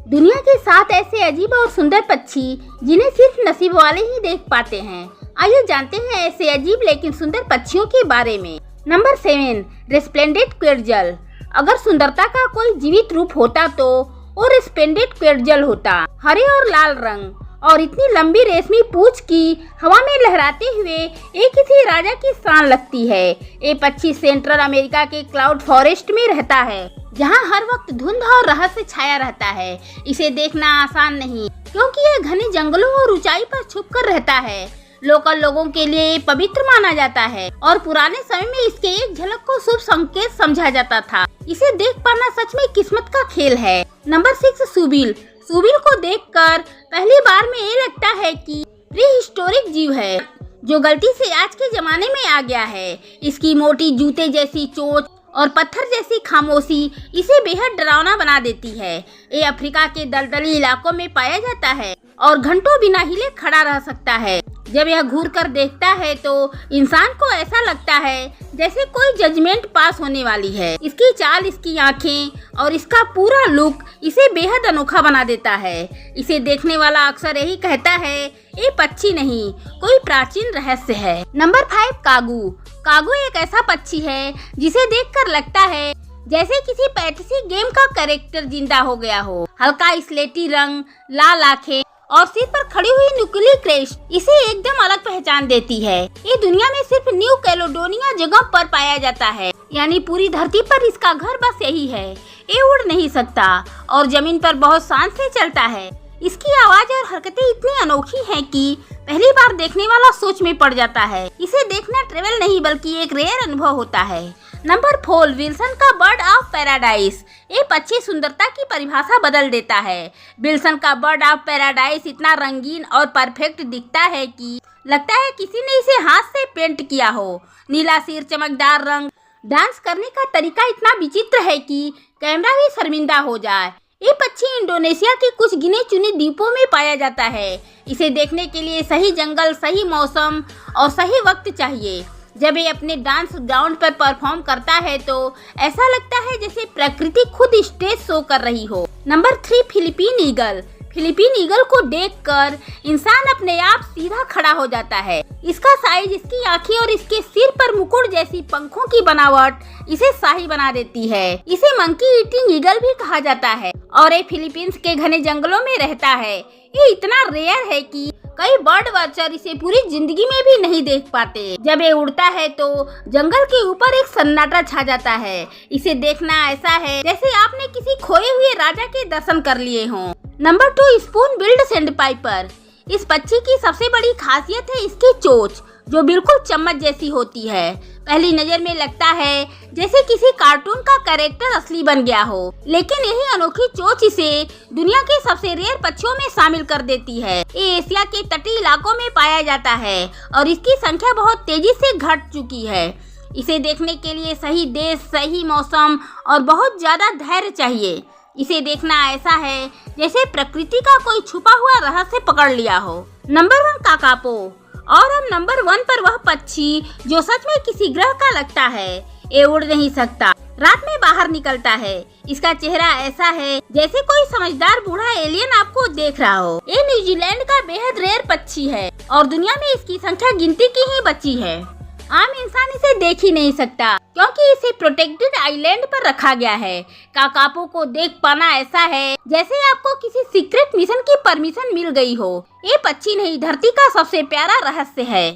दुनिया के 7 ऐसे अजीब और सुंदर पक्षी जिन्हें सिर्फ नसीब वाले ही देख पाते हैं। आइए जानते हैं ऐसे अजीब लेकिन सुंदर पक्षियों के बारे में। Number 7, resplendent quetzal. अगर सुंदरता का कोई जीवित रूप होता तो वो रेस्प्लेंडेंट क्वेट्ज़ल होता। हरे और लाल रंग और इतनी लंबी रेशमी पूंछ की हवा में लहराते हुए एक किसी राजा की शान लगती है। ये पक्षी सेंट्रल अमेरिका के क्लाउड फॉरेस्ट में रहता है, जहाँ हर वक्त धुंध और रहस्य छाया रहता है। इसे देखना आसान नहीं, क्योंकि यह घने जंगलों और ऊंचाई पर छुपकर रहता है। लोकल लोगों के लिए ये पवित्र माना जाता है और पुराने समय में इसके एक झलक को शुभ संकेत समझा जाता था। इसे देख पाना सच में किस्मत का खेल है। नंबर 6, सूबिल। सूबिल को देखकर पहली बार में ये लगता है कि प्रीहिस्टोरिक जीव है, जो गलती से आज के जमाने में आ गया है। इसकी मोटी जूते जैसी चोंच और पत्थर जैसी खामोशी इसे बेहद डरावना बना देती है। ये अफ्रीका के दलदली इलाकों में पाया जाता है और घंटों बिना हिले खड़ा रह सकता है। जब यह घूर कर देखता है तो इंसान को ऐसा लगता है जैसे कोई जजमेंट पास होने वाली है। इसकी चाल, इसकी आंखें और इसका पूरा लुक इसे बेहद अनोखा बना देता है। इसे देखने वाला अक्सर यही कहता है, ये पक्षी नहीं, कोई प्राचीन रहस्य है। नंबर 5, कागू। कागू एक ऐसा पक्षी है जिसे देखकर लगता है जैसे किसी फैंटेसी गेम का कैरेक्टर जिंदा हो गया हो। हल्का स्लेटी रंग, लाल आंखें और सिर पर खड़ी हुई नुकीली क्रेस्ट इसे एकदम अलग पहचान देती है। ये दुनिया में सिर्फ न्यू कैलेडोनिया जगह पर पाया जाता है, यानी पूरी धरती पर इसका घर बस यही है। ये उड़ नहीं सकता और जमीन पर बहुत शान से चलता है। इसकी आवाज और हरकतें इतनी अनोखी हैं कि पहली बार देखने वाला सोच में पड़ जाता है। इसे देखना ट्रेवल नहीं बल्कि एक रेयर अनुभव होता है। नंबर 4, विल्सन का बर्ड ऑफ पैराडाइज। ये पक्षी सुंदरता की परिभाषा बदल देता है। विल्सन का बर्ड ऑफ पैराडाइज इतना रंगीन और परफेक्ट दिखता है कि लगता है किसी ने इसे हाथ से पेंट किया हो। नीला सिर, चमकदार रंग, डांस करने का तरीका इतना विचित्र है कि कैमरा भी शर्मिंदा हो जाए। ये पक्षी इंडोनेशिया के कुछ गिने चुने द्वीपों में पाया जाता है। इसे देखने के लिए सही जंगल, सही मौसम और सही वक्त चाहिए। जब ये अपने डांस ग्राउंड पर परफॉर्म करता है तो ऐसा लगता है जैसे प्रकृति खुद स्टेज शो कर रही हो। Number 3, Philippine eagle. Philippine eagle को देखकर इंसान अपने आप सीधा खड़ा हो जाता है। इसका साइज, इसकी आंखें और इसके सिर पर मुकुट जैसी पंखों की बनावट इसे शाही बना देती है। इसे मंकी ईटिंग ईगल भी कहा जाता है और ये फिलीपींस के घने जंगलों में रहता है। ये इतना रेयर है कि कई बर्ड वॉचर इसे पूरी जिंदगी में भी नहीं देख पाते। जब ये उड़ता है तो जंगल के ऊपर एक सन्नाटा छा जाता है। इसे देखना ऐसा है जैसे आपने किसी खोए हुए राजा के दर्शन कर लिए हों। Number 2, spoon build sandpiper. इस पक्षी की सबसे बड़ी खासियत है इसकी चोंच, जो बिल्कुल चम्मच जैसी होती है। पहली नजर में लगता है जैसे किसी कार्टून का कैरेक्टर असली बन गया हो, लेकिन यही अनोखी चोंच इसे दुनिया के सबसे रेयर पक्षियों में शामिल कर देती है। ये एशिया के तटीय इलाकों में पाया जाता है और इसकी संख्या बहुत तेजी से घट चुकी है। इसे देखने के लिए सही देश, सही मौसम और बहुत ज्यादा धैर्य चाहिए। इसे देखना ऐसा है जैसे प्रकृति का कोई छुपा हुआ रहस्य पकड़ लिया हो। Number 1, kakapo. और अब नंबर 1 पर वह पक्षी जो सच में किसी ग्रह का लगता है। ये उड़ नहीं सकता, रात में बाहर निकलता है। इसका चेहरा ऐसा है जैसे कोई समझदार बूढ़ा एलियन आपको देख रहा हो। ये न्यूजीलैंड का बेहद रेयर पक्षी है और दुनिया में इसकी संख्या गिनती की ही बची है। आम इंसान इसे देख ही नहीं सकता क्योंकि इसे प्रोटेक्टेड आइलैंड पर रखा गया है। काकापो को देख पाना ऐसा है जैसे आपको किसी सीक्रेट मिशन की परमिशन मिल गई हो। ये पक्षी नहीं, धरती का सबसे प्यारा रहस्य है।